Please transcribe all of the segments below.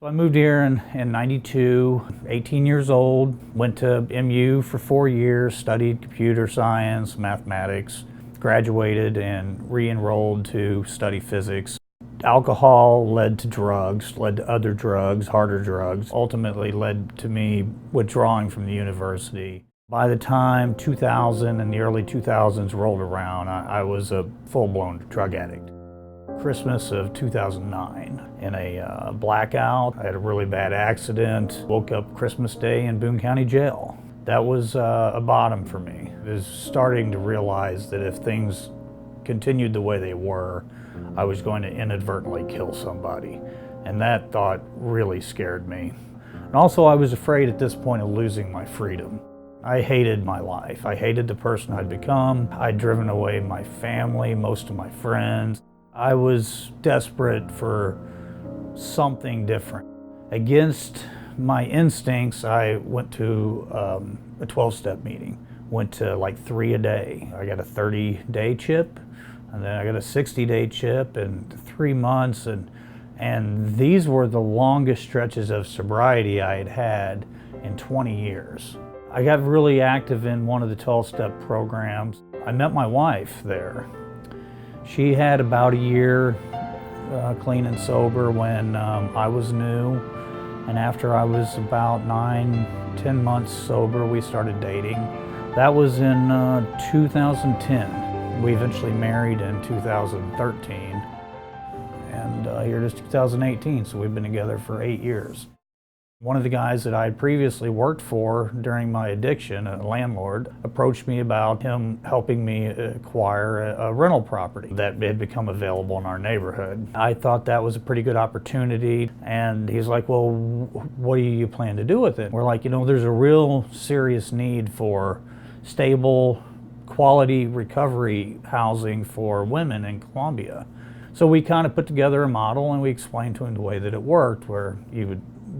I moved here in 92, 18 years old, went to MU for 4 years, studied computer science, mathematics, graduated and re-enrolled to study physics. Alcohol led to drugs, led to other drugs, harder drugs, ultimately led to me withdrawing from the university. By the time 2000 and the early 2000s rolled around, I was a full-blown drug addict. Christmas of 2009 in a blackout. I had a really bad accident, woke up Christmas Day in Boone County Jail. That was a bottom for me. I was starting to realize that if things continued the way they were, I was going to inadvertently kill somebody. And that thought really scared me. And also I was afraid at this point of losing my freedom. I hated my life. I hated the person I'd become. I'd driven away my family, most of my friends. I was desperate for something different. Against my instincts, I went to a 12-step meeting. Went to like 3 a day. I got a 30-day chip, and then I got a 60-day chip in 3 months, and these were the longest stretches of sobriety I had had in 20 years. I got really active in one of the 12-step programs. I met my wife there. She had about a year clean and sober when I was new, and after I was about 9-10 months sober, we started dating. That was in 2010. We eventually married in 2013, and here it is 2018, so we've been together for 8 years. One of the guys that I had previously worked for during my addiction, a landlord, approached me about him helping me acquire a rental property that had become available in our neighborhood. I thought that was a pretty good opportunity, and he's like, well, what do you plan to do with it? We're like, there's a real serious need for stable, quality recovery housing for women in Columbia. So we kind of put together a model, and we explained to him the way that it worked, where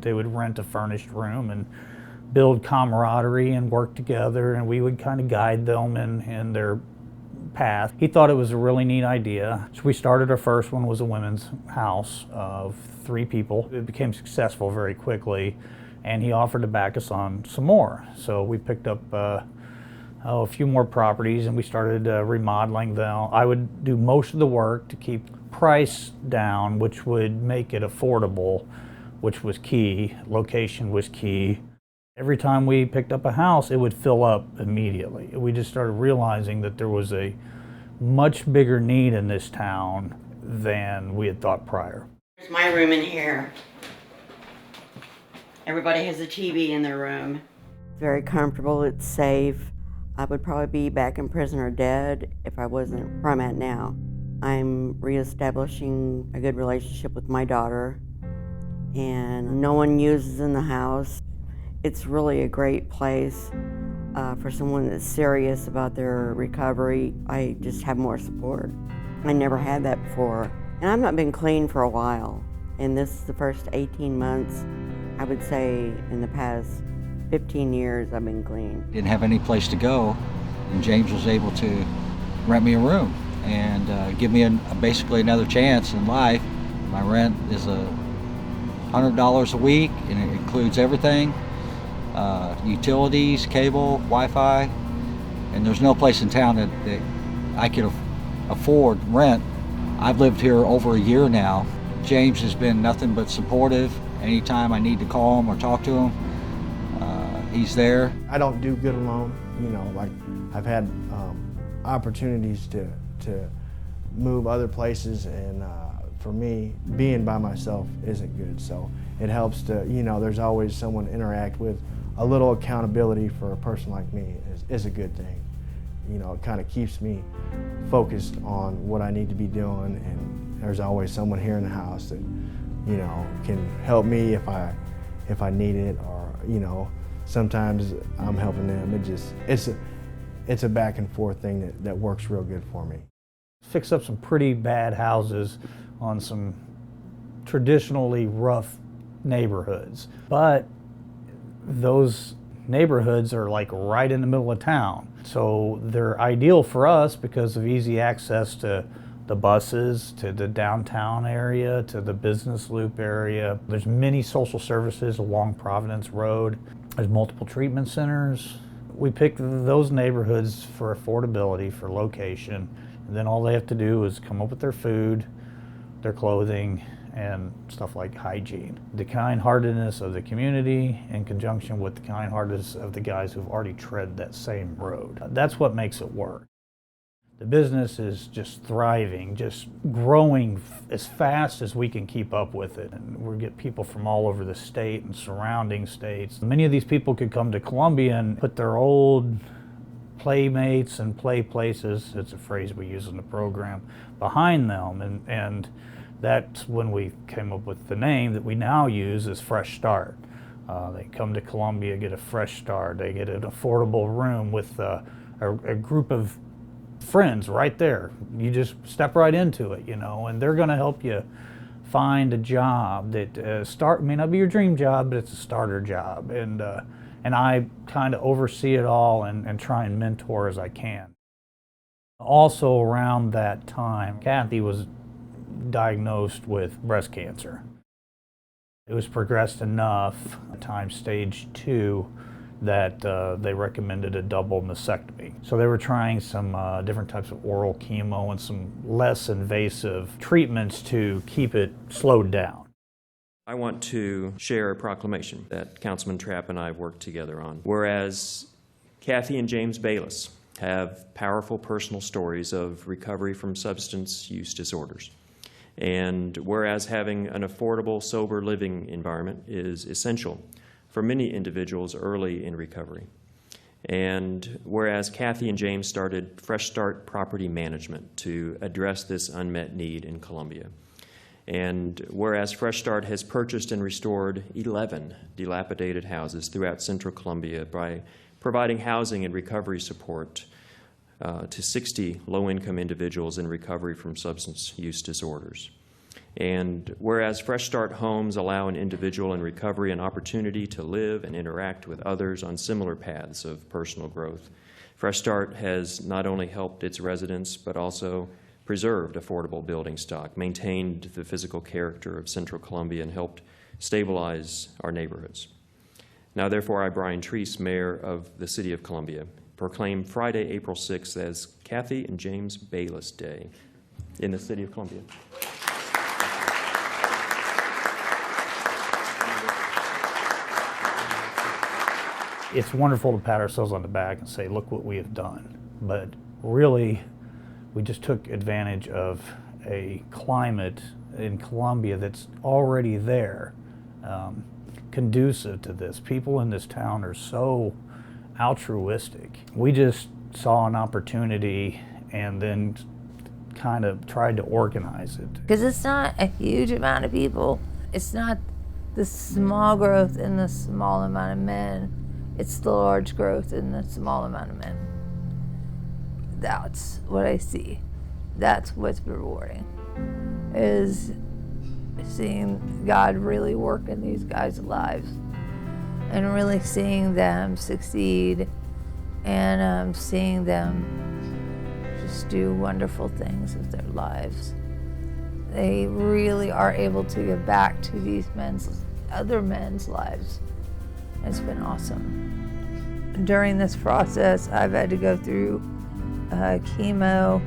they would rent a furnished room and build camaraderie and work together, and we would kind of guide them in their path. He thought it was a really neat idea. So we started our first one, was a women's house of 3 people. It became successful very quickly, and he offered to back us on some more. So we picked up a few more properties, and we started remodeling them. I would do most of the work to keep price down, which would make it affordable, which was key. Location was key. Every time we picked up a house, it would fill up immediately. We just started realizing that there was a much bigger need in this town than we had thought prior. There's my room in here. Everybody has a TV in their room. Very comfortable, it's safe. I would probably be back in prison or dead if I wasn't where I'm at now. I'm reestablishing a good relationship with my daughter, and no one uses in the house. It's really a great place for someone that's serious about their recovery. I just have more support. I never had that before. And I've not been clean for a while. And this is the first 18 months, I would say in the past 15 years I've been clean. Didn't have any place to go, and James was able to rent me a room and give me basically another chance in life. My rent is $100 a week, and it includes everything, utilities, cable, Wi-Fi, and there's no place in town that I could afford rent. I've lived here over a year now. James has been nothing but supportive. Anytime I need to call him or talk to him, he's there. I don't do good alone. Like I've had opportunities to move other places, and for me, being by myself isn't good. So it helps to, there's always someone to interact with. A little accountability for a person like me is a good thing. It kind of keeps me focused on what I need to be doing, and there's always someone here in the house that, can help me if I need it, or, sometimes I'm helping them. It's a back and forth thing that works real good for me. Fix up some pretty bad houses on some traditionally rough neighborhoods. But those neighborhoods are like right in the middle of town. So they're ideal for us because of easy access to the buses to the downtown area, to the business loop area. There's many social services along Providence Road. There's multiple treatment centers. We picked those neighborhoods for affordability, for location, and then all they have to do is come up with their food, their clothing, and stuff like hygiene. The kind-heartedness of the community in conjunction with the kind-heartedness of the guys who've already tread that same road. That's what makes it work. The business is just thriving, just growing as fast as we can keep up with it. And we get people from all over the state and surrounding states. Many of these people could come to Columbia and put their old playmates and play places, it's a phrase we use in the program, behind them. And that's when we came up with the name that we now use as Fresh Start. They come to Columbia, get a fresh start. They get an affordable room with a group of friends right there. You just step right into it, and they're going to help you find a job that may not be your dream job, but it's a starter job. And I kind of oversee it all and try and mentor as I can. Also around that time, Kathy was diagnosed with breast cancer. It was progressed enough, stage 2, that they recommended a double mastectomy. So they were trying some different types of oral chemo and some less invasive treatments to keep it slowed down. I want to share a proclamation that Councilman Trapp and I have worked together on. Whereas Kathy and James Bayless have powerful personal stories of recovery from substance use disorders. And whereas having an affordable, sober living environment is essential for many individuals early in recovery. And whereas Kathy and James started Fresh Start Property Management to address this unmet need in Columbia. And whereas Fresh Start has purchased and restored 11 dilapidated houses throughout central Columbia by providing housing and recovery support to 60 low-income individuals in recovery from substance use disorders. And whereas Fresh Start homes allow an individual in recovery an opportunity to live and interact with others on similar paths of personal growth, Fresh Start has not only helped its residents, but also preserved affordable building stock, maintained the physical character of central Columbia, and helped stabilize our neighborhoods. Now, therefore, I, Brian Treece, Mayor of the City of Columbia, proclaim Friday, April 6th as Kathy and James Bayless Day in the City of Columbia. It's wonderful to pat ourselves on the back and say, look what we have done. But really, we just took advantage of a climate in Columbia that's already there, conducive to this. People in this town are so altruistic. We just saw an opportunity and then kind of tried to organize it. Because it's not a huge amount of people. It's not the small growth in the small amount of men. It's the large growth in the small amount of men. That's what I see. That's what's rewarding, is seeing God really work in these guys' lives and really seeing them succeed and seeing them just do wonderful things with their lives. They really are able to give back to these other men's lives. It's been awesome. During this process, I've had to go through chemo,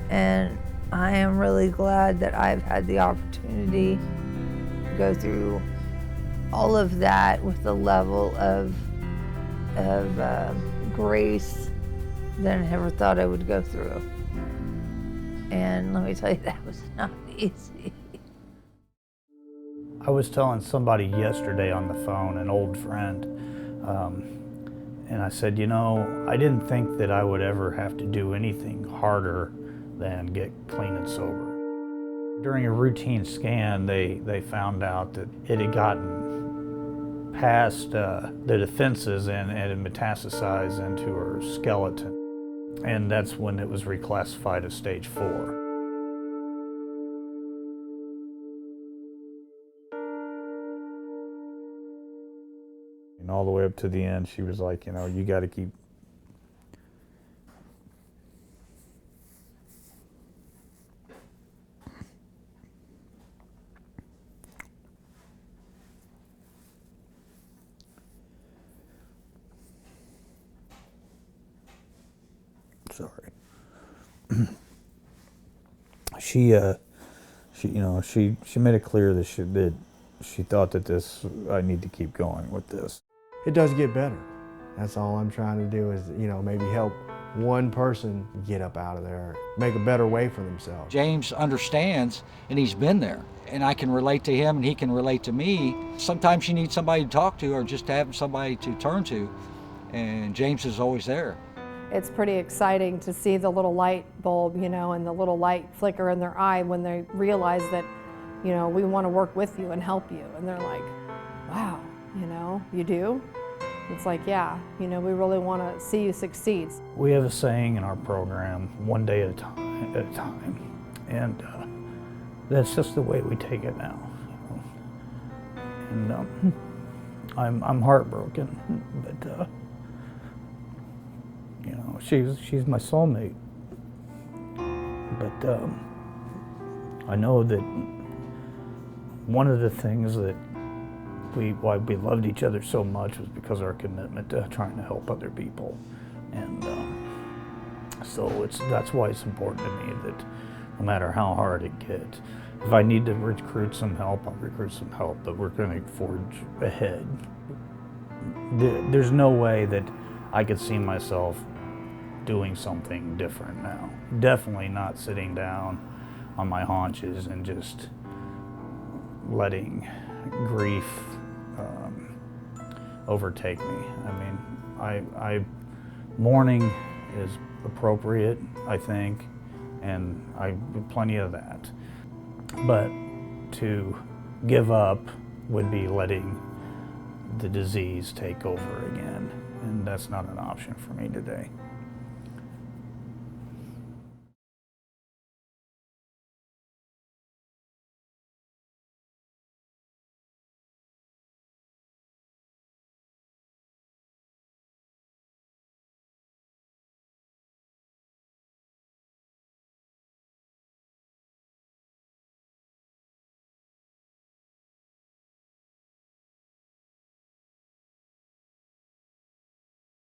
and I am really glad that I've had the opportunity to go through all of that with the level of grace that I never thought I would go through. And let me tell you, that was not easy. I was telling somebody yesterday on the phone, an old friend, and I said, I didn't think that I would ever have to do anything harder than get clean and sober. During a routine scan, they found out that it had gotten past the defenses and it had metastasized into her skeleton. And that's when it was reclassified as stage 4. And all the way up to the end, she was like, you got to keep. sorry. She made it clear that she thought that I need to keep going with this. It does get better. That's all I'm trying to do is, maybe help one person get up out of there, make a better way for themselves. James understands, and he's been there, and I can relate to him and he can relate to me. Sometimes you need somebody to talk to or just to have somebody to turn to, and James is always there. It's pretty exciting to see the little light bulb, and the little light flicker in their eye when they realize that, we want to work with you and help you. And they're like, wow, you do? It's like, yeah, we really want to see you succeed. We have a saying in our program, one day at a time. And that's just the way we take it now. And I'm heartbroken, but she's my soulmate. But I know that one of the things that why we loved each other so much was because of our commitment to trying to help other people. And so that's why it's important to me that no matter how hard it gets, if I need to recruit some help, I'll recruit some help, but we're going to forge ahead. There's no way that I could see myself doing something different now. Definitely not sitting down on my haunches and just letting grief overtake me. I mean, mourning is appropriate, I think, and I do plenty of that. But to give up would be letting the disease take over again, and that's not an option for me today.